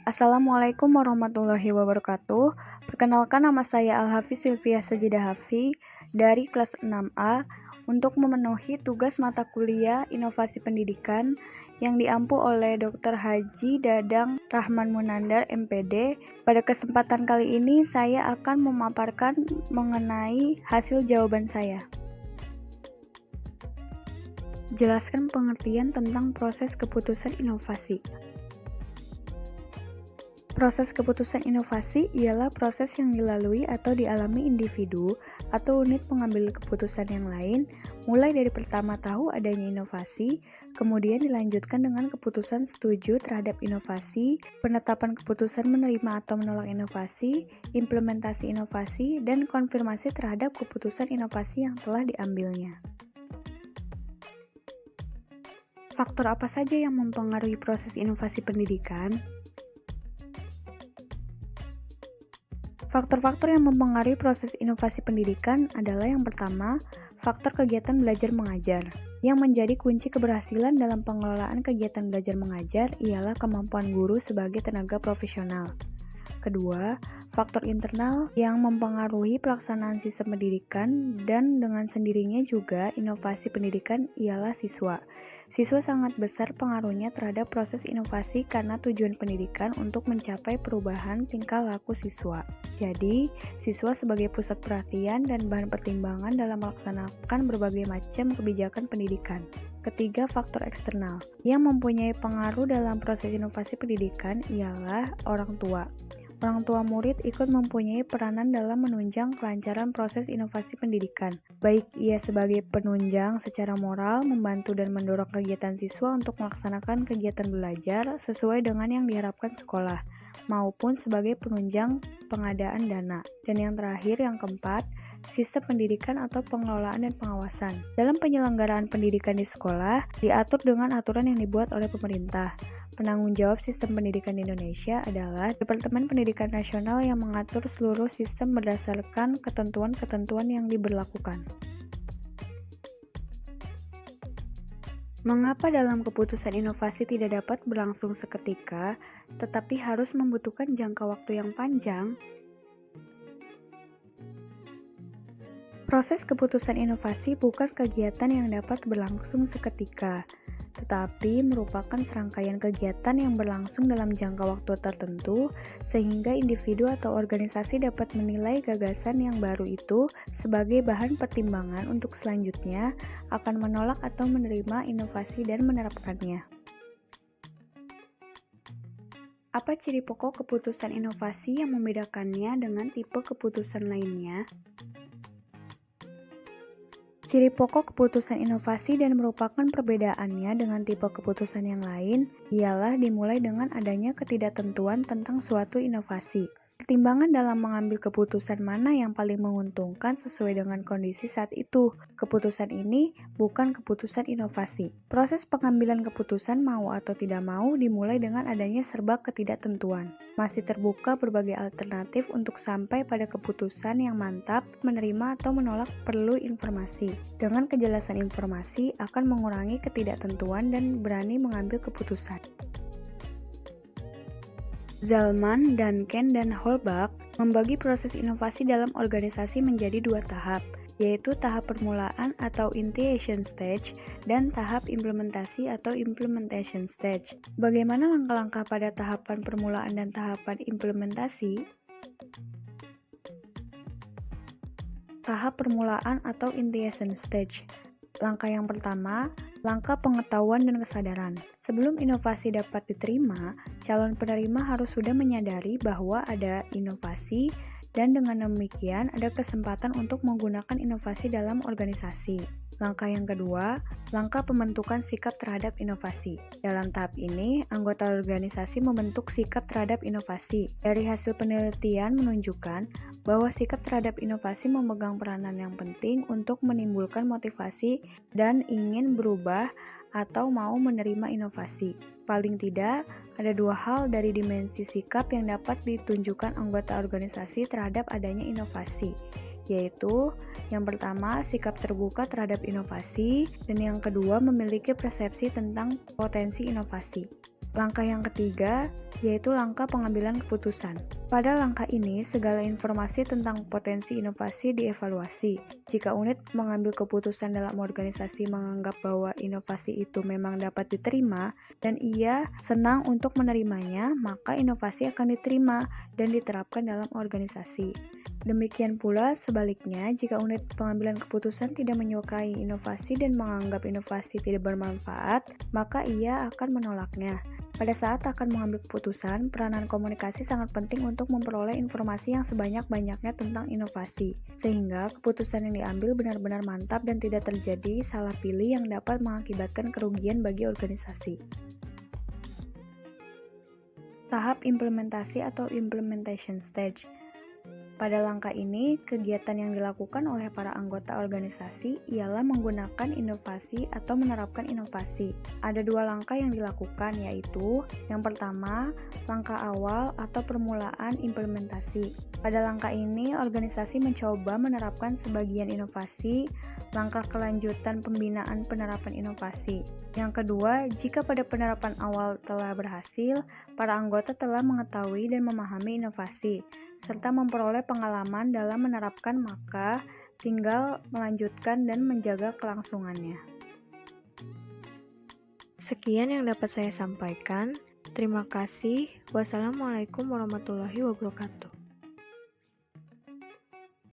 Assalamualaikum warahmatullahi wabarakatuh. Perkenalkan, nama saya Al-Hafiz Silvia Sajidah Hafi dari kelas 6A untuk memenuhi tugas mata kuliah Inovasi Pendidikan yang diampu oleh Dr. Haji Dadang Rahman Munandar MPD. Pada kesempatan kali ini saya akan memaparkan mengenai hasil jawaban saya. Jelaskan pengertian tentang proses keputusan inovasi. Proses keputusan inovasi ialah proses yang dilalui atau dialami individu atau unit pengambil keputusan yang lain, mulai dari pertama tahu adanya inovasi, kemudian dilanjutkan dengan keputusan setuju terhadap inovasi, penetapan keputusan menerima atau menolak inovasi, implementasi inovasi, dan konfirmasi terhadap keputusan inovasi yang telah diambilnya. Faktor apa saja yang mempengaruhi proses inovasi pendidikan? Faktor-faktor yang mempengaruhi proses inovasi pendidikan adalah yang pertama, faktor kegiatan belajar mengajar. Yang menjadi kunci keberhasilan dalam pengelolaan kegiatan belajar mengajar ialah kemampuan guru sebagai tenaga profesional. Kedua, faktor internal yang mempengaruhi pelaksanaan sistem pendidikan dan dengan sendirinya juga inovasi pendidikan ialah siswa. Siswa sangat besar pengaruhnya terhadap proses inovasi karena tujuan pendidikan untuk mencapai perubahan tingkah laku siswa. Jadi, siswa sebagai pusat perhatian dan bahan pertimbangan dalam melaksanakan berbagai macam kebijakan pendidikan. Ketiga, faktor eksternal yang mempunyai pengaruh dalam proses inovasi pendidikan ialah orang tua. Orang tua murid ikut mempunyai peranan dalam menunjang kelancaran proses inovasi pendidikan, baik ia sebagai penunjang secara moral, membantu dan mendorong kegiatan siswa untuk melaksanakan kegiatan belajar sesuai dengan yang diharapkan sekolah, maupun sebagai penunjang pengadaan dana. Dan yang terakhir, yang keempat, sistem pendidikan atau pengelolaan dan pengawasan. Dalam penyelenggaraan pendidikan di sekolah, diatur dengan aturan yang dibuat oleh pemerintah. Penanggung jawab sistem pendidikan di Indonesia adalah Departemen Pendidikan Nasional yang mengatur seluruh sistem berdasarkan ketentuan-ketentuan yang diberlakukan. Mengapa dalam keputusan inovasi tidak dapat berlangsung seketika, tetapi harus membutuhkan jangka waktu yang panjang? Proses keputusan inovasi bukan kegiatan yang dapat berlangsung seketika, tetapi merupakan serangkaian kegiatan yang berlangsung dalam jangka waktu tertentu sehingga individu atau organisasi dapat menilai gagasan yang baru itu sebagai bahan pertimbangan untuk selanjutnya akan menolak atau menerima inovasi dan menerapkannya. Apa ciri pokok keputusan inovasi yang membedakannya dengan tipe keputusan lainnya? Ciri pokok keputusan inovasi dan merupakan perbedaannya dengan tipe keputusan yang lain ialah dimulai dengan adanya ketidaktentuan tentang suatu inovasi. Pertimbangan dalam mengambil keputusan mana yang paling menguntungkan sesuai dengan kondisi saat itu. Keputusan ini bukan keputusan inovasi. Proses pengambilan keputusan mau atau tidak mau dimulai dengan adanya serba ketidaktentuan. Masih terbuka berbagai alternatif untuk sampai pada keputusan yang mantap, menerima atau menolak perlu informasi. Dengan kejelasan informasi akan mengurangi ketidaktentuan dan berani mengambil keputusan. Zalman, Duncan, dan Holbach membagi proses inovasi dalam organisasi menjadi dua tahap, yaitu tahap permulaan atau initiation stage dan tahap implementasi atau implementation stage. Bagaimana langkah-langkah pada tahapan permulaan dan tahapan implementasi? Tahap permulaan atau initiation stage. Langkah yang pertama, langkah pengetahuan dan kesadaran. Sebelum inovasi dapat diterima, calon penerima harus sudah menyadari bahwa ada inovasi dan dengan demikian ada kesempatan untuk menggunakan inovasi dalam organisasi. Langkah yang kedua, langkah pembentukan sikap terhadap inovasi. Dalam tahap ini, anggota organisasi membentuk sikap terhadap inovasi. Dari hasil penelitian menunjukkan bahwa sikap terhadap inovasi memegang peranan yang penting untuk menimbulkan motivasi dan ingin berubah atau mau menerima inovasi. Paling tidak, ada dua hal dari dimensi sikap yang dapat ditunjukkan anggota organisasi terhadap adanya inovasi, yaitu yang pertama, sikap terbuka terhadap inovasi, dan yang kedua, memiliki persepsi tentang potensi inovasi. Langkah yang ketiga, yaitu langkah pengambilan keputusan. Pada langkah ini, segala informasi tentang potensi inovasi dievaluasi. Jika unit mengambil keputusan dalam organisasi menganggap bahwa inovasi itu memang dapat diterima dan ia senang untuk menerimanya, maka inovasi akan diterima dan diterapkan dalam organisasi. Demikian pula sebaliknya, jika unit pengambilan keputusan tidak menyukai inovasi dan menganggap inovasi tidak bermanfaat, maka ia akan menolaknya. Pada saat akan mengambil keputusan, peranan komunikasi sangat penting untuk memperoleh informasi yang sebanyak-banyaknya tentang inovasi, sehingga keputusan yang diambil benar-benar mantap dan tidak terjadi salah pilih yang dapat mengakibatkan kerugian bagi organisasi. Tahap implementasi atau implementation stage. Pada langkah ini, kegiatan yang dilakukan oleh para anggota organisasi ialah menggunakan inovasi atau menerapkan inovasi. Ada dua langkah yang dilakukan, yaitu yang pertama, langkah awal atau permulaan implementasi. Pada langkah ini, organisasi mencoba menerapkan sebagian inovasi, langkah kelanjutan pembinaan penerapan inovasi. Yang kedua, jika pada penerapan awal telah berhasil, para anggota telah mengetahui dan memahami inovasi, serta memperoleh pengalaman dalam menerapkan, maka tinggal melanjutkan dan menjaga kelangsungannya. Sekian yang dapat saya sampaikan. Terima kasih. Wassalamualaikum warahmatullahi wabarakatuh.